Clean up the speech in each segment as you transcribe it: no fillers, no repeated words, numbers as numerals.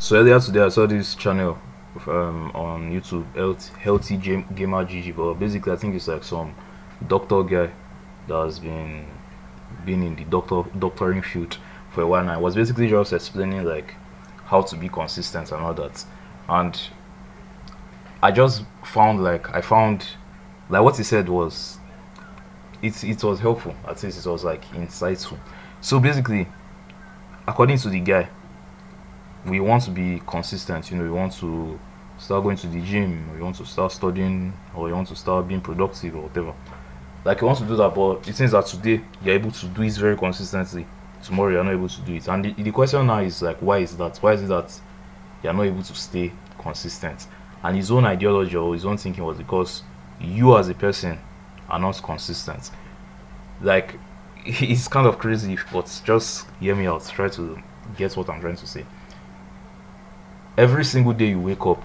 So earlier today, I saw this channel on YouTube, Healthy Gamer GG. But basically, I think it's like some doctor guy that has been in the doctoring field for a while now. I was basically just explaining like how to be consistent and all that. And I found like what he said was it was helpful. At least it was like insightful. So basically, according to the guy, we want to be consistent. We want to start going to the gym, or you want to start studying, or you want to start being productive, or whatever. Like you want to do that, but it seems that today you're able to do it very consistently. Tomorrow you're not able to do it, and the question now is like, why is that? Why is it that you're not able to stay consistent? And his own ideology or his own thinking was because you as a person are not consistent. Like it's kind of crazy, but just hear me out. Try to get what I'm trying to say. Every single day you wake up,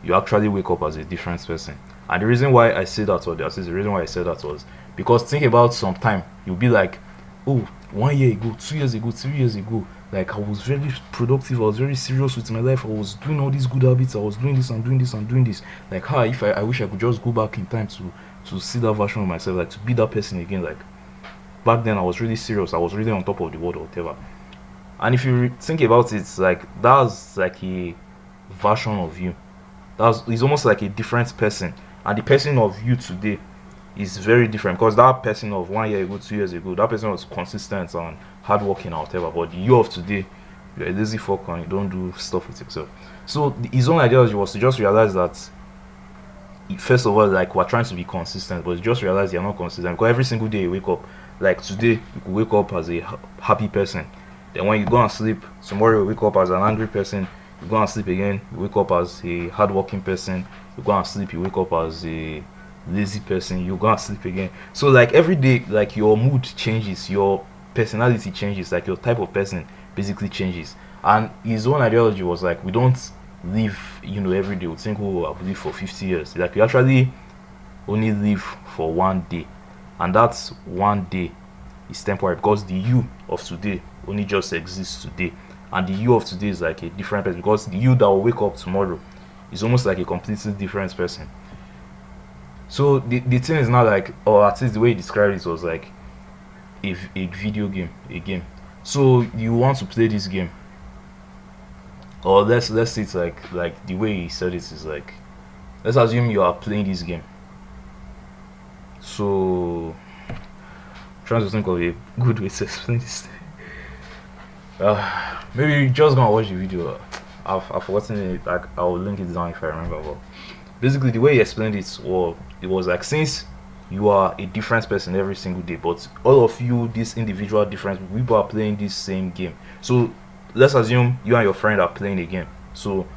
you actually wake up as a different person. And the reason why I say that, or the reason why I said that was because think about some time, you'll be like, oh, 1 year ago, 2 years ago, 3 years ago, like I was very productive, I was very serious with my life, I was doing all these good habits, I was doing this and doing this and doing this. Like, how if I wish I could just go back in time to see that version of myself, like to be that person again. Like back then, I was really serious, I was really on top of the world or whatever. And if you think about it, like that's like a version of you. That's It's almost like a different person, and the person of you today is very different because that person of 1 year ago, 2 years ago, that person was consistent and hardworking or whatever. But the you of today, you're a lazy fuck and you don't do stuff with yourself. So his own ideology was to just realize that first of all, like we're trying to be consistent, but you just realize you're not consistent because every single day you wake up, like today, you could wake up as a happy person. Then when you go and sleep, tomorrow you wake up as an angry person. You go and sleep again, you wake up as a hardworking person. You go and sleep, you wake up as a lazy person. You go and sleep again. So like every day, like your mood changes, your personality changes, like your type of person basically changes. And his own ideology was like we don't live, every day. We think, oh, I've lived for 50 years. Like we actually only live for 1 day, and that's 1 day is temporary because the you of today only just exists today, and the you of today is like a different person because the you that will wake up tomorrow is almost like a completely different person. So the thing is not like, or at least the way he described it was like a video game, a game. So you want to play this game, or let's say it's like the way he said it is like, let's assume you are playing this game. So trying to think of a good way to explain this. Maybe you just gonna watch the video. I've forgotten it. Like I'll link it down if I remember. But basically, the way he explained it, it was like since you are a different person every single day, but all of you, these individual different people, are playing this same game. So let's assume you and your friend are playing a game. So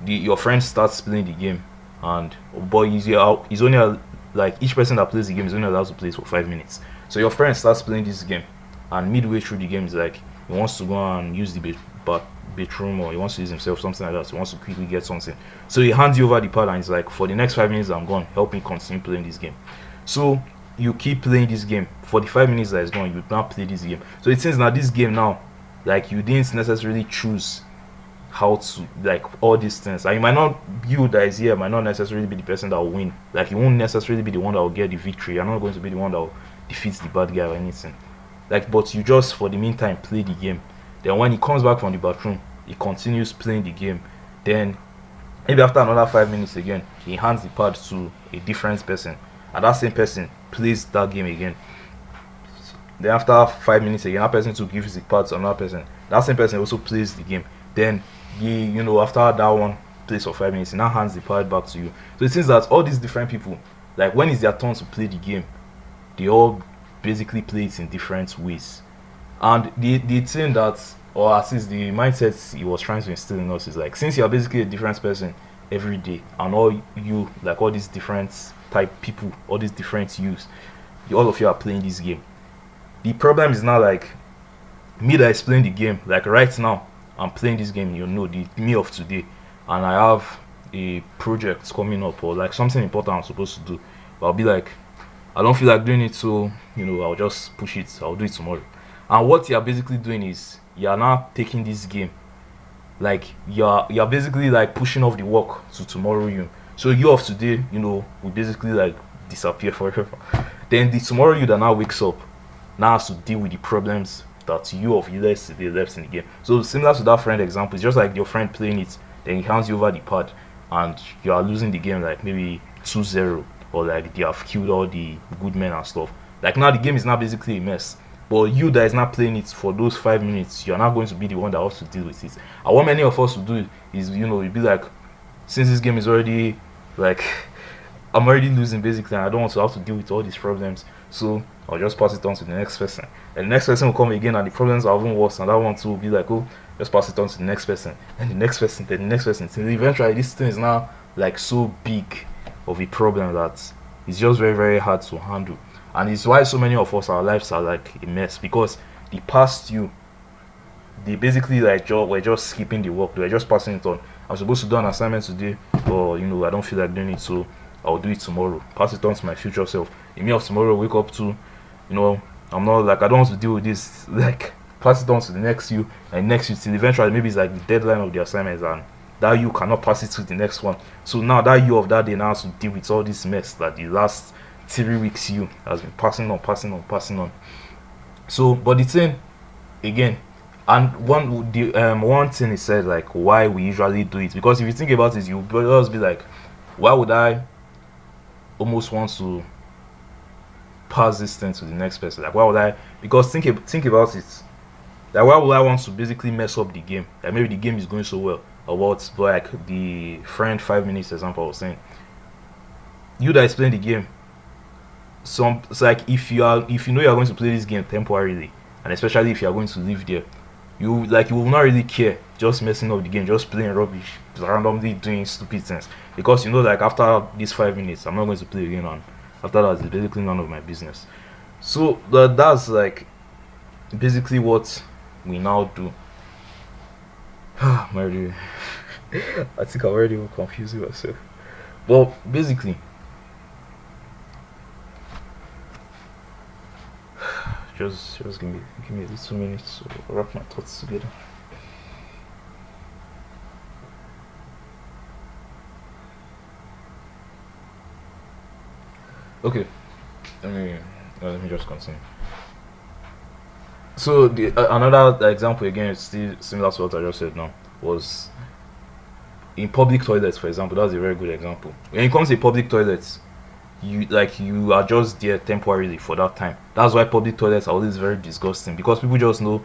your friend starts playing the game, and but he's only like each person that plays the game is only allowed to play it for 5 minutes. So your friend starts playing this game, and midway through the game is like he wants to go and use the bathroom, or he wants to use himself, something like that. So he wants to quickly get something. So he hands you over the pad and he's like, for the next 5 minutes I'm gone, help me continue playing this game. So you keep playing this game. For the 5 minutes that is gone, you now play this game. So it seems now this game now, like you didn't necessarily choose how to like all these things. And you might not, you that is here might not necessarily be the person that will win. Like you won't necessarily be the one that will get the victory. You're not going to be the one that will defeat the bad guy or anything. Like, but you just for the meantime play the game. Then when he comes back from the bathroom, he continues playing the game. Then maybe after another 5 minutes again, he hands the pad to a different person, and that same person plays that game again. Then after 5 minutes again, that person too gives the pad to another person. That same person also plays the game. Then after that one plays for 5 minutes, he now hands the pad back to you. So it seems that all these different people, like when it's their turn to play the game, they all basically play it in different ways. And the thing that, or at least the mindset he was trying to instill in us is like, since you're basically a different person every day, and all you, like all these different type people, all these different yous, all of you are playing this game. The problem is not like me that is playing the game. Like right now, I'm playing this game, the me of today, and I have a project coming up or like something important I'm supposed to do. But I'll be like, I don't feel like doing it, so I'll just push it. I'll do it tomorrow. And what you're basically doing is you're now taking this game like you're basically like pushing off the work to tomorrow you. So you of today, will basically like disappear forever. Then the tomorrow you that now wakes up now has to deal with the problems that you of yesterday left in the game. So similar to that friend example, it's just like your friend playing it, then he hands you over the pad and you are losing the game like maybe 2-0, or like they have killed all the good men and stuff. Like now the game is now basically a mess. But you that is not playing it for those 5 minutes, you're not going to be the one that has to deal with it. And what many of us will do is, you'd be like, since this game is already like I'm already losing basically, and I don't want to have to deal with all these problems. So I'll just pass it on to the next person. And the next person will come again and the problems are even worse, and that one too will be like, oh, just pass it on to the next person. And the next person, then the next person. So eventually this thing is now like so big of a problem that it's just very, very hard to handle. And it's why so many of us, our lives are like a mess, because the past you, they basically like we're just skipping the work, they're just passing it on. I'm supposed to do an assignment today, or I don't feel like doing it, so I'll do it tomorrow. Pass it on to my future self. In me of tomorrow, wake up to, I'm not like, I don't want to deal with this. Like, pass it on to the next you, and next you, till eventually maybe it's like the deadline of the assignments, and that you cannot pass it to the next one. So now that you of that day now has to deal with all this mess that the last 3 weeks you has been passing on. So, but the thing again, and one thing is said, like why we usually do it, because if you think about it, you always be like, why would I almost want to pass this thing to the next person? Like, why would I? Because think about it. Like, why would I want to basically mess up the game? Like, maybe the game is going so well, or what? Like the friend 5 minutes example I was saying, you that is playing the game, it's like if you are going to play this game temporarily, and especially if you are going to live there, you will not really care, just messing up the game, just playing rubbish, randomly doing stupid things, because like after these 5 minutes I'm not going to play again, and after that it's basically none of my business. So that's like basically what we now do. Mary, I think I'm already confusing myself. Well, basically, just give me these 2 minutes to wrap my thoughts together. Okay, let me just continue. So the another example again, is still similar to what I just said now, was in public toilets, for example. That's a very good example. When it comes to public toilets, you are just there temporarily for that time. That's why public toilets are always very disgusting, because people just know,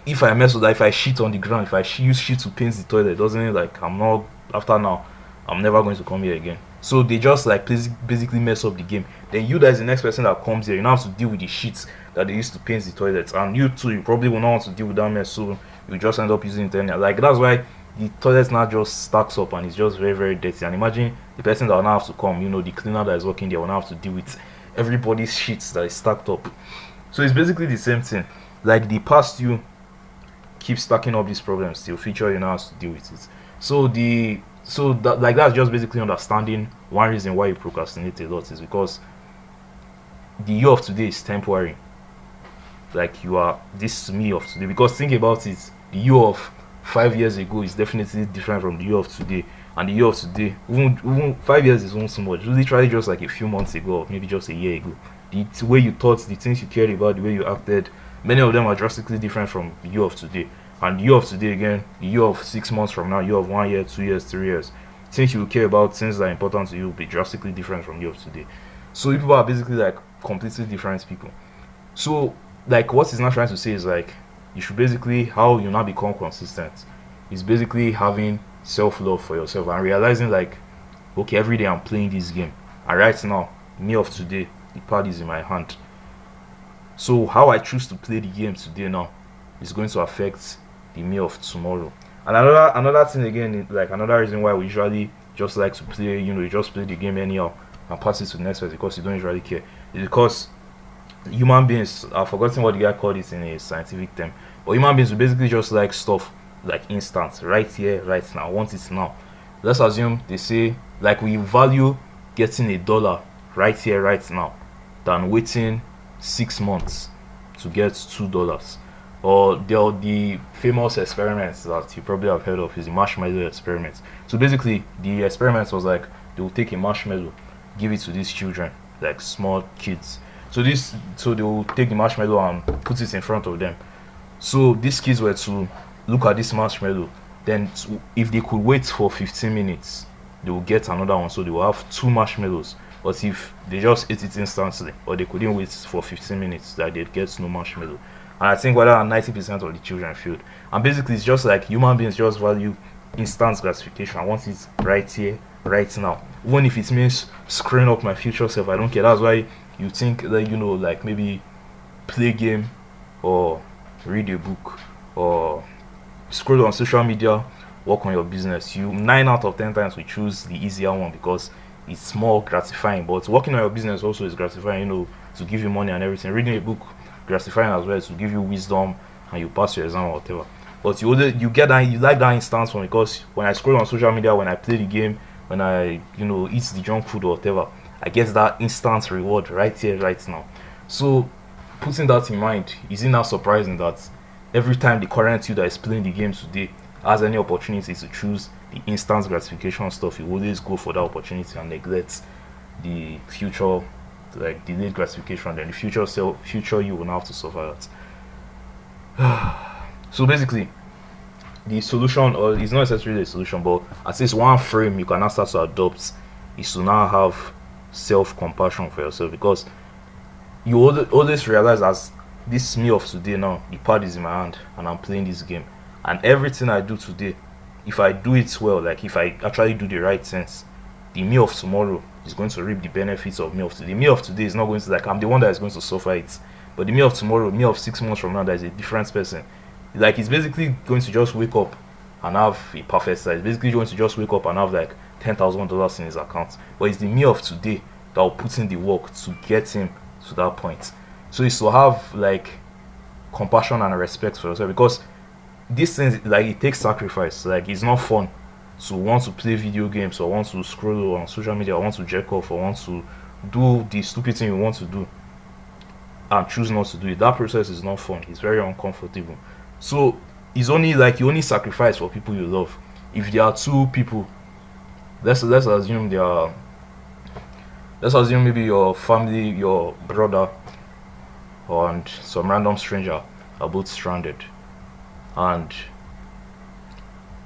if I mess with that, if I shit on the ground, if I use shit to paint the toilet, doesn't it, like, I'm not, after now, I'm never going to come here again. So they just like basically mess up the game. Then you, as the next person that comes here, you now have to deal with the shits that they used to paint the toilets, and you too, you probably will not want to deal with that mess, so you just end up using it anyhow. Like, that's why the toilet now just stacks up and it's just very, very dirty. And imagine the person that will now have to come, the cleaner that is working there will now have to deal with everybody's shits that is stacked up. So it's basically the same thing. Like, the past you keep stacking up these problems till future you now have to deal with it. That's just basically understanding one reason why you procrastinate a lot is because the you of today is temporary. Like, you are this me of today. Because think about it, the you of 5 years ago is definitely different from the you of today, and the you of today, even 5 years is not so much. Literally just like a few months ago, or maybe just a year ago. The way you thought, the things you cared about, the way you acted, many of them are drastically different from the you of today. And the you of today again, the you of 6 months from now, you of 1 year, 2 years, 3 years. Things you care about, things that are important to you will be drastically different from you of today. So people are basically like completely different people. So, like, what he's not trying to say is like, you should basically, how you now become consistent is basically having self-love for yourself and realizing, like, okay, every day I'm playing this game, and right now, me of today, the pad is in my hand. So how I choose to play the game today now is going to affect the me of tomorrow. And another thing again, like another reason why we usually just like to play, you just play the game anyhow and pass it to the next person because you don't usually care, is because human beings, I've forgotten what the guy called it in a scientific term, but human beings will basically just like stuff like instant, right here, right now, want it now. Let's assume they say, like, we value getting $1 right here, right now, than waiting 6 months to get $2. or the famous experiments that you probably have heard of is the marshmallow experiment. So basically, the experiment was like they will take a marshmallow, give it to these children, like small kids. So they will take the marshmallow and put it in front of them. So these kids were to look at this marshmallow. Then, if they could wait for 15 minutes, they will get another one. So they will have two marshmallows. But if they just ate it instantly, or they couldn't wait for 15 minutes, that they'd get no marshmallow. And I think whether 90% of the children failed. And basically, it's just like human beings just value instant gratification. I want it right here, right now. Even if it means screwing up my future self, I don't care. That's why you think that, like maybe play game or read a book or scroll on social media, work on your business. You 9 out of 10 times we choose the easier one because it's more gratifying. But working on your business also is gratifying, to give you money and everything. Reading a book, gratifying as well, to give you wisdom and you pass your exam or whatever. But you get that, you like that instant one because when I scroll on social media, when I play the game, when I eat the junk food or whatever, I get that instant reward right here, right now. So putting that in mind, is it not surprising that every time the current you that is playing the game today has any opportunity to choose the instant gratification stuff, you always go for that opportunity and neglect the future, like delayed gratification, then the future you will now have to suffer that. So basically, the solution, or it's not necessarily a solution, but at least one frame you can now start to adopt is to now have self-compassion for yourself, because you always realize, as this me of today now, the pad is in my hand and I'm playing this game, and everything I do today, if I do it well, like if I actually do the right things, the me of tomorrow is going to reap the benefits of me of today. Me of today is not going to, like, I'm the one that is going to suffer it, but the me of tomorrow, me of 6 months from now, that is a different person. Like, it's basically going to just wake up and have a perfect size. Basically going to just wake up and have like $10,000 in his account. But it's the me of today that will put in the work to get him to that point. So it's to have like compassion and respect for yourself, because these things, like, it takes sacrifice. Like, it's not fun to want to play video games or want to scroll on social media or want to jerk off or want to do the stupid thing you want to do and choose not to do it. That process is not fun. It's very uncomfortable. So it's only like you only sacrifice for people you love. If there are two people, let's assume they are, let's assume maybe your family, your brother, and some random stranger are both stranded, and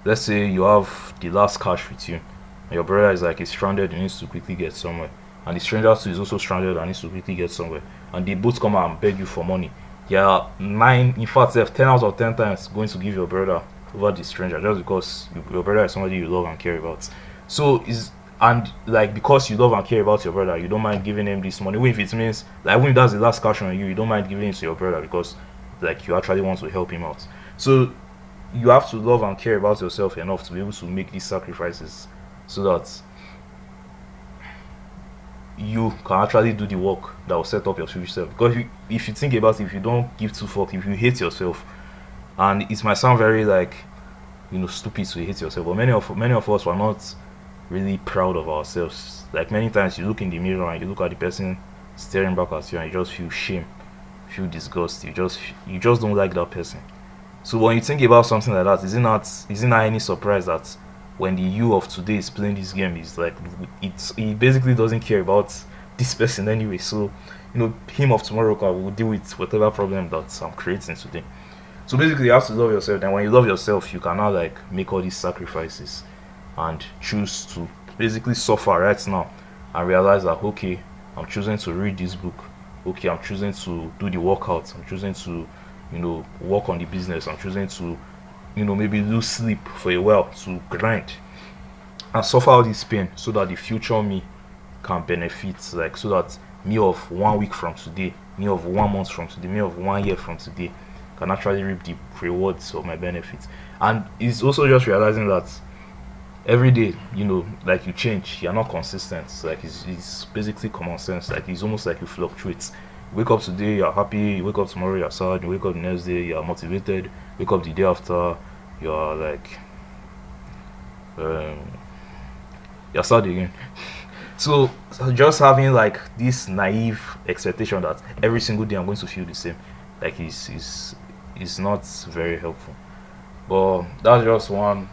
let's say you have the last cash with you, and your brother is like, he's stranded, he needs to quickly get somewhere, and the stranger too is also stranded and needs to quickly get somewhere, and they both come out and beg you for money. Yeah, nine, in fact, they have 10 out of 10 times going to give your brother over the stranger, just because your brother is somebody you love and care about. So is, and like, because you love and care about your brother, you don't mind giving him this money, even if it means, like, when that's the last cash on you, you don't mind giving it to your brother because, like, you actually want to help him out. So you have to love and care about yourself enough to be able to make these sacrifices, so that you can actually do the work that will set up your future self. Because if you think about it, if you don't give two fuck, if you hate yourself, and it might sound very like, stupid to hate yourself, but many of us are not really proud of ourselves. Like, many times you look in the mirror and you look at the person staring back at you and you just feel shame, feel disgust, you just don't like that person. So when you think about something like that, is it not any surprise that when the you of today is playing this game, is like, he basically doesn't care about this person anyway. So him of tomorrow will deal with whatever problem that I'm creating today. So basically, you have to love yourself. Then when you love yourself, you can now like make all these sacrifices and choose to basically suffer right now and realize that, okay, I'm choosing to read this book. Okay, I'm choosing to do the workouts. I'm choosing to work on the business. I'm choosing to maybe lose sleep for a while to grind and suffer all this pain, so that the future me can benefit, like, so that me of 1 week from today, me of 1 month from today, me of 1 year from today can actually reap the rewards of my benefits. And it's also just realizing that every day, like, you change, you're not consistent. Like, it's basically common sense. Like, it's almost like you fluctuate. You wake up today, you're happy. You wake up tomorrow, you're sad. You wake up the next day, you're motivated. Wake up the day after, you're like, um, you're sad again. So just having like this naive expectation that every single day I'm going to feel the same, like, is it's not very helpful. But that's just one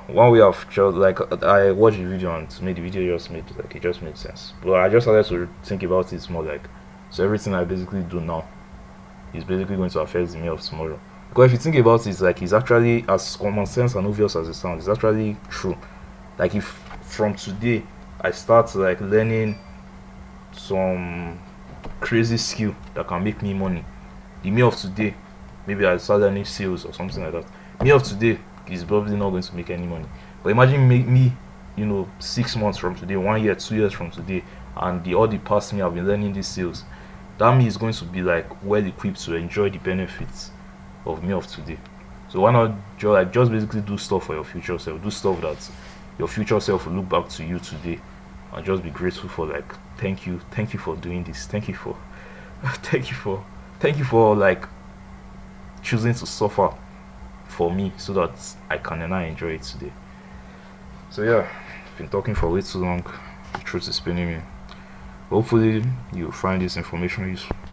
way of just like I watched the video and to me the video just made like it just made sense. But I just started to think about it more like so everything I basically do now is basically going to affect me of tomorrow. Because if you think about it, it's like it's actually as common sense and obvious as it sounds. It's actually true. Like if from today I start like learning some crazy skill that can make me money, the me of today, maybe I start learning sales or something like that. Me of today is probably not going to make any money. But imagine me, 6 months from today, 1 year, 2 years from today, and all the past me I've been learning these skills. That me is going to be like well equipped to enjoy the benefits of me of today. So why not just basically do stuff for your future self? Do stuff that your future self will look back to you today and just be grateful for like thank you for doing this. Thank you for thank you for like choosing to suffer for me so that I can and I enjoy it today. So yeah, I've been talking for way too long. The truth is spinning me. Hopefully you find this information useful.